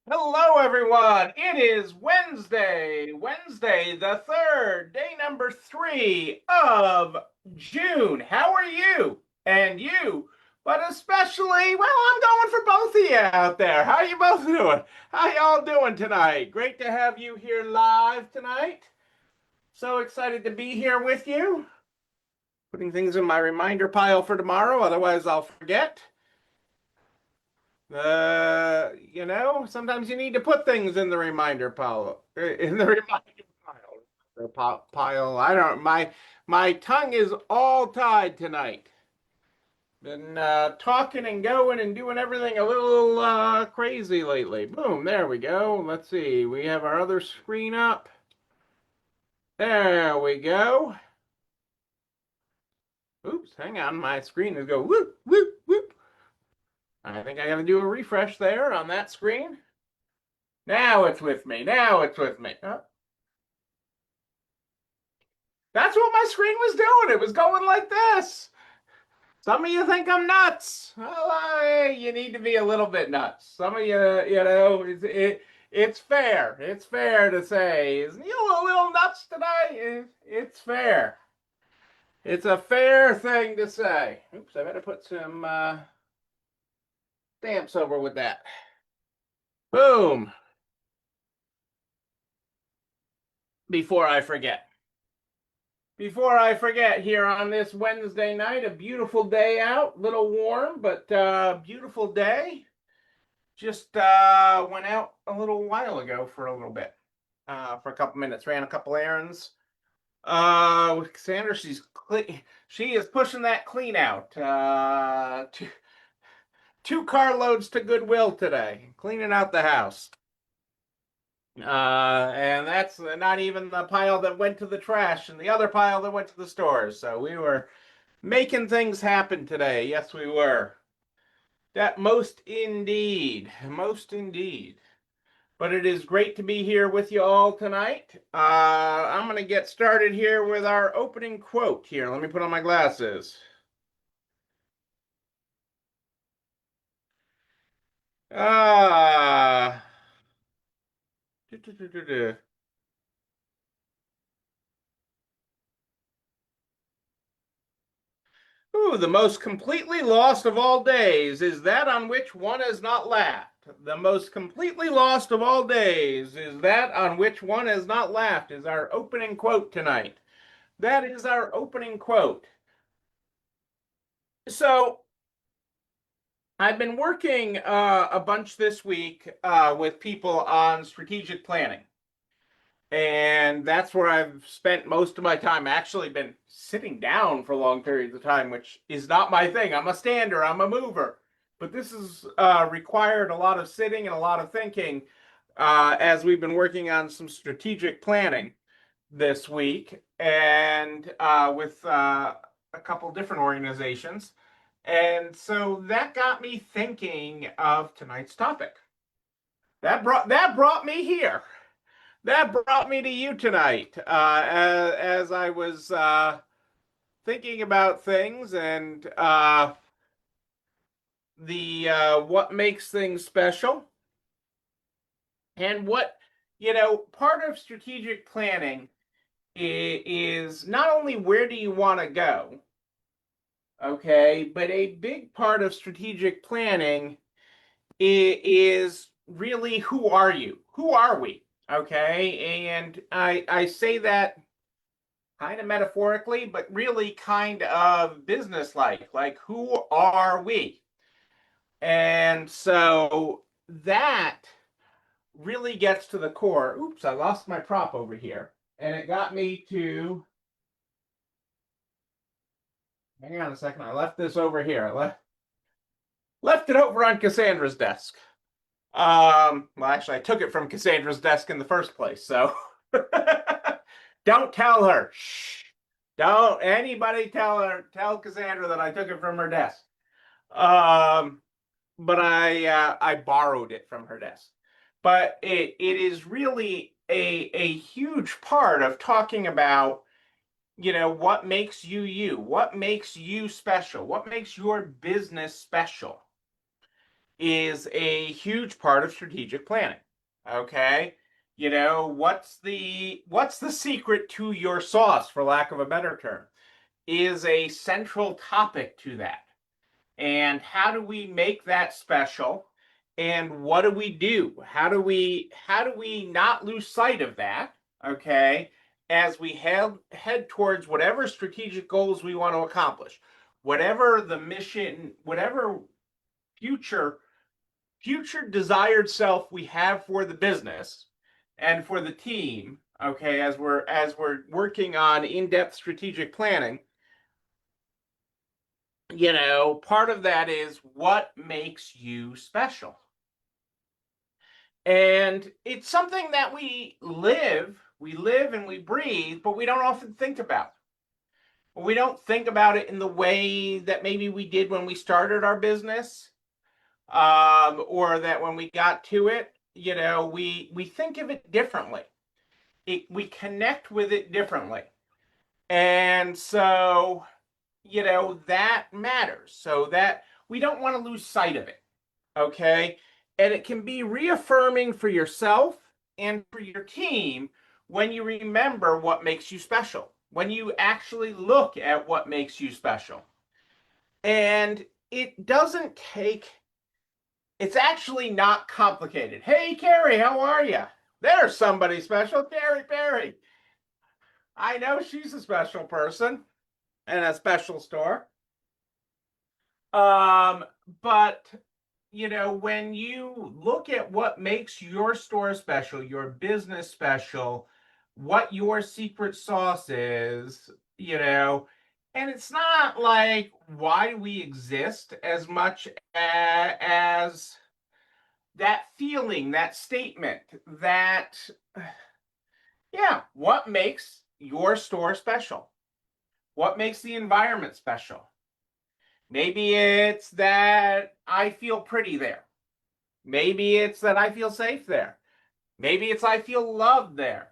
Hello, everyone. It is Wednesday the 3rd, day number 3 of June. How are you? And you, but especially, well, I'm going for both of you out there. How are you both doing? How y'all doing tonight? Great to have you here live tonight. So excited to be here with you. Putting things in my reminder pile for tomorrow, otherwise I'll forget. Sometimes you need to put things in the reminder pile. In the reminder pile. The pile. I don't. My tongue is all tied tonight. Been talking and going and doing everything a little crazy lately. Boom. There we go. Let's see. We have our other screen up. There we go. Oops. Hang on. My screen is go whoop whoop whoop. I think I got to do a refresh there on that screen. Now it's with me. Now it's with me. That's what my screen was doing. It was going like this. Some of you think I'm nuts. Well, you need to be a little bit nuts. Some of you, it's fair. It's fair to say, is you a little nuts today? It's fair. It's a fair thing to say. Oops, I better put some stamps over with that. Boom. Before I forget. Before I forget, here on this Wednesday night, a beautiful day out, little warm, but beautiful day. Just went out a little while ago for a little bit, for a couple minutes, ran a couple errands. With Cassandra, she is pushing that clean out. Two carloads to Goodwill today, cleaning out the house. And that's not even the pile that went to the trash and the other pile that went to the stores. So we were making things happen today. Yes, we were. That most indeed. Most indeed. But it is great to be here with you all tonight. I'm going to get started here with our opening quote here. Let me put on my glasses. Ah. Ooh, the most completely lost of all days is that on which one has not laughed. The most completely lost of all days is that on which one has not laughed, is our opening quote tonight. That is our opening quote. So, I've been working a bunch this week with people on strategic planning. And that's where I've spent most of my time. Actually, been sitting down for long periods of time, which is not my thing. I'm a stander, I'm a mover. But this has required a lot of sitting and a lot of thinking as we've been working on some strategic planning this week and with a couple different organizations. And so that got me thinking of tonight's topic. That brought me here. That brought me to you tonight as I was thinking about things and the what makes things special and part of strategic planning is not only where do you want to go, okay, but a big part of strategic planning is really who are you? Who are we? Okay, and I say that kind of metaphorically, but really kind of business-like. Like, who are we? And so that really gets to the core. Oops, I lost my prop over here. And it got me to, hang on a second, I left this over here. I left it over on Cassandra's desk. Well, actually, I took it from Cassandra's desk in the first place, so don't tell her. Shh. Don't anybody tell Cassandra that I took it from her desk. But I borrowed it from her desk. But it is really a huge part of talking about what makes you you? What makes you special? What makes your business special is a huge part of strategic planning. Okay? What's the secret to your sauce, for lack of a better term, is a central topic to that. And how do we make that special? And what do we do? How do we not lose sight of that? Okay, as we head towards whatever strategic goals we want to accomplish, whatever the mission, whatever future desired self we have for the business and for the team. Okay, as we're working on in-depth strategic planning, part of that is what makes you special. And it's something that we live and we breathe, but we don't often think about. We don't think about it in the way that maybe we did when we started our business, or that when we got to it, we think of it differently. We connect with it differently. And so, that matters. So that we don't want to lose sight of it. Okay. And it can be reaffirming for yourself and for your team when you remember what makes you special, when you actually look at what makes you special. And it's actually not complicated. Hey, Carrie, how are you? There's somebody special, Carrie Perry. I know she's a special person in a special store. But when you look at what makes your store special, your business special, what your secret sauce is, and it's not like why we exist as much as that feeling, that statement, that, yeah, what makes your store special? What makes the environment special? Maybe it's that I feel pretty there. Maybe it's that I feel safe there. Maybe it's I feel loved there.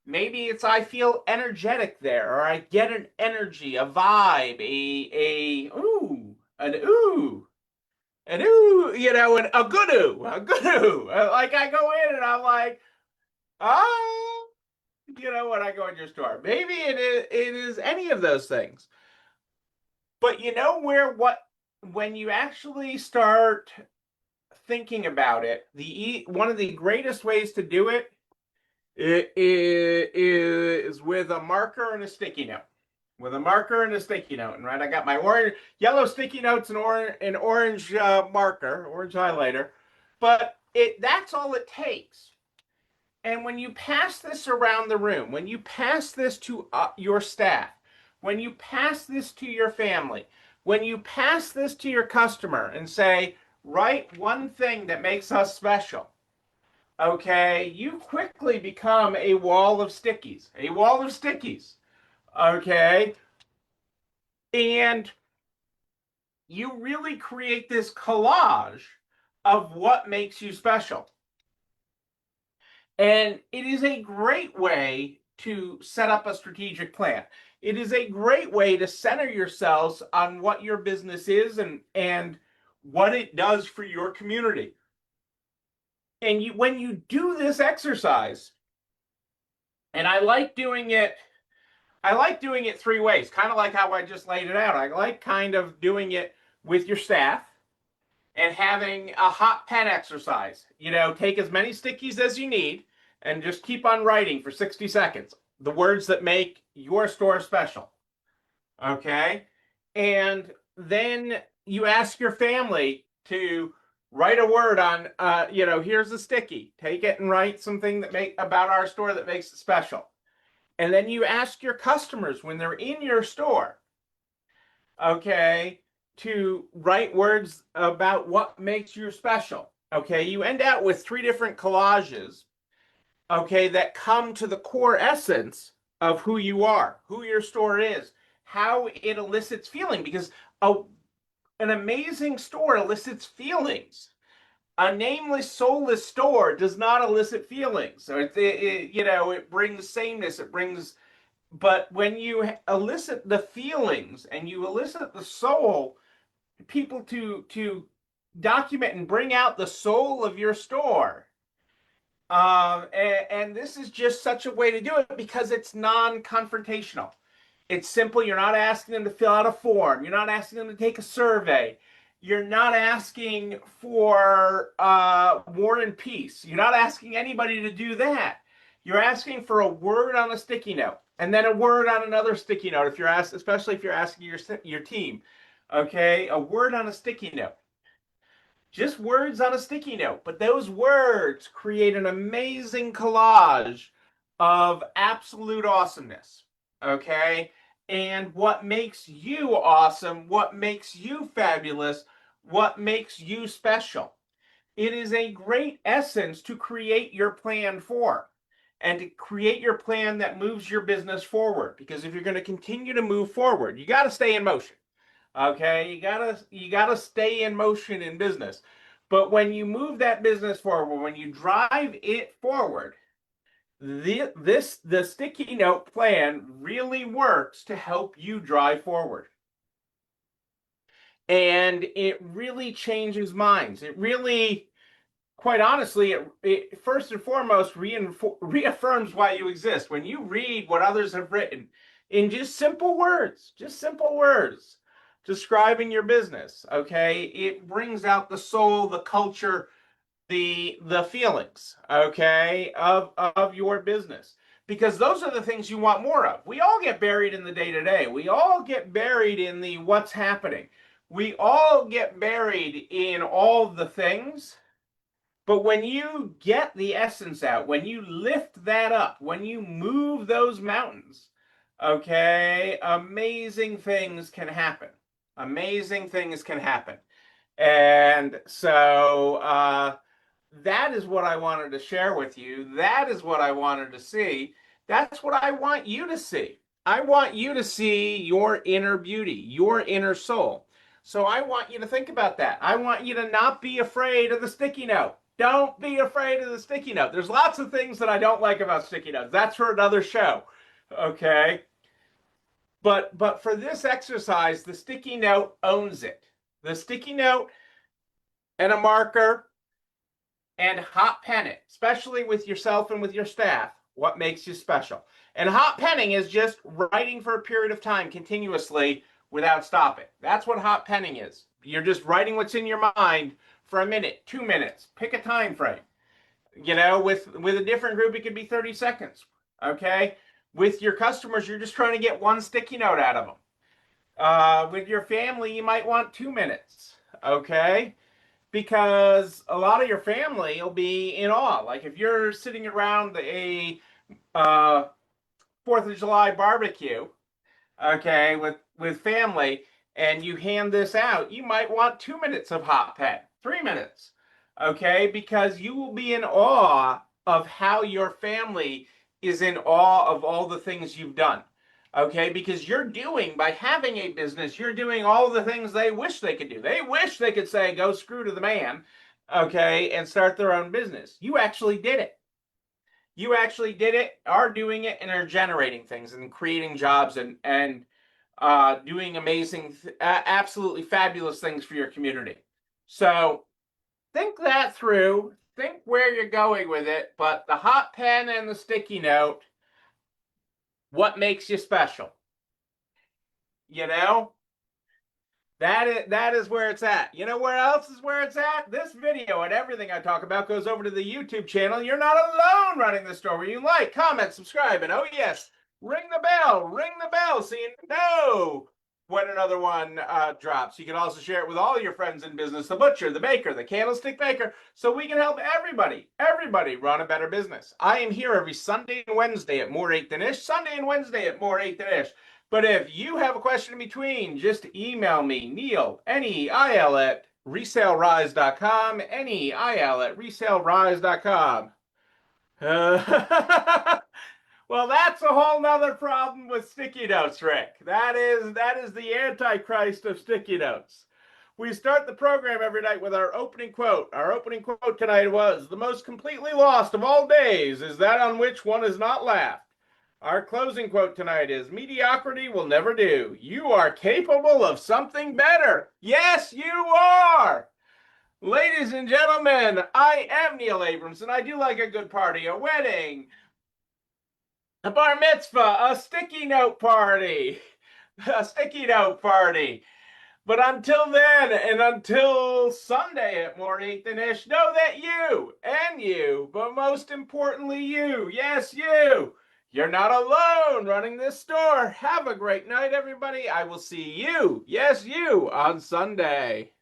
Maybe it's I feel energetic there, or I get an energy, a vibe, an ooh, an ooh, a good ooh, a good ooh. Like I go in and I'm like, oh, when I go in your store. Maybe it is any of those things. But when you actually start thinking about it, one of the greatest ways to do it is with a marker and a sticky note. With a marker and a sticky note, and right, I got my yellow sticky notes and orange marker, orange highlighter, but that's all it takes. And when you pass this around the room, when you pass this to your staff, when you pass this to your family, when you pass this to your customer and say, write one thing that makes us special, okay, you quickly become a wall of stickies, okay? And you really create this collage of what makes you special. And it is a great way to set up a strategic plan. It is a great way to center yourselves on what your business is and what it does for your community. And when you do this exercise, and I like doing it three ways, kind of like how I just laid it out. I like kind of doing it with your staff and having a hot pen exercise. Take as many stickies as you need and just keep on writing for 60 seconds the words that make your store special. Okay? And then you ask your family to write a word on, here's a sticky. Take it and write something about our store that makes it special. And then you ask your customers when they're in your store, okay, to write words about what makes you special. Okay, you end out with 3 different collages, okay, that come to the core essence of who you are, who your store is, how it elicits feeling, because an amazing store elicits feelings. A nameless, soulless store does not elicit feelings. So it brings sameness. It brings but when you elicit the feelings and you elicit the soul, people to document and bring out the soul of your store. And this is just such a way to do it because it's non-confrontational. It's simple. You're not asking them to fill out a form. You're not asking them to take a survey. You're not asking for war and peace. You're not asking anybody to do that. You're asking for a word on a sticky note, and then a word on another sticky note. If you're asked, especially if you're asking your team, okay, a word on a sticky note, just words on a sticky note, but those words create an amazing collage of absolute awesomeness. Okay. And what makes you awesome, what makes you fabulous, what makes you special. It is a great essence to create your plan for and to create your plan that moves your business forward. Because if you're going to continue to move forward, you got to stay in motion. Okay, you gotta stay in motion in business. But when you move that business forward, when you drive it forward, the sticky note plan really works to help you drive forward. And it really changes minds. It really, quite honestly, it first and foremost reaffirms why you exist. When you read what others have written in just simple words describing your business, okay, it brings out the soul, the culture, the feelings, okay, of your business. Because those are the things you want more of. We all get buried in the day to day. We all get buried in the what's happening. We all get buried in all the things, but when you get the essence out, when you lift that up, when you move those mountains, okay, amazing things can happen. Amazing things can happen. And so that is what I wanted to share with you. That is what I wanted to see. That's what I want you to see. I want you to see your inner beauty, your inner soul. So I want you to think about that. I want you to not be afraid of the sticky note. Don't be afraid of the sticky note. There's lots of things that I don't like about sticky notes. That's for another show. Okay? But for this exercise, the sticky note owns it. The sticky note and a marker and hot pen it, especially with yourself and with your staff. What makes you special? And hot penning is just writing for a period of time continuously without stopping. That's what hot penning is. You're just writing what's in your mind for a minute, 2 minutes. Pick a time frame. You know, with a different group, it could be 30 seconds. Okay. With your customers, you're just trying to get one sticky note out of them. With your family, you might want 2 minutes. Okay, because a lot of your family will be in awe. Like if you're sitting around a uh, 4th of July barbecue, okay, with family, and you hand this out, you might want 2 minutes of hot pen, 3 minutes, okay, because you will be in awe of how your family is in awe of all the things you've done. Okay, because you're doing, by having a business, you're doing all the things they wish they could do. They wish they could say, go screw to the man, okay, and start their own business. You actually did it. You actually did it, are doing it, and are generating things and creating jobs and doing amazing, absolutely fabulous things for your community. So think that through. Think where you're going with it. But the hot pen and the sticky note, what makes you special? You know, that is where it's at. You know where else is where it's at? This video and everything I talk about goes over to the YouTube channel. You're not alone running the store where you like, comment, subscribe, and oh yes, ring the bell so you know when another one drops. You can also share it with all your friends in business, the butcher, the baker, the candlestick maker, so we can help everybody run a better business. I am here every Sunday and Wednesday at More 8 Than Ish, Sunday and Wednesday at More 8 Than Ish. But if you have a question in between, just email me, Neil, Neil, at resalerise.com, Neil at resalerise.com. Well, that's a whole nother problem with sticky notes, Rick. That is the antichrist of sticky notes. We start the program every night with our opening quote. Our opening quote tonight was, "The most completely lost of all days is that on which one is not laughed." Our closing quote tonight is mediocrity will never do. You are capable of something better. Yes, you are. Ladies and gentlemen, I am Neil Abrams, and I do like a good party, a wedding, a bar mitzvah, a sticky note party, a sticky note party. But until then, and until Sunday at Morning Finish, know that you, but most importantly you, yes, you're not alone running this store. Have a great night, everybody. I will see you, yes, you, on Sunday.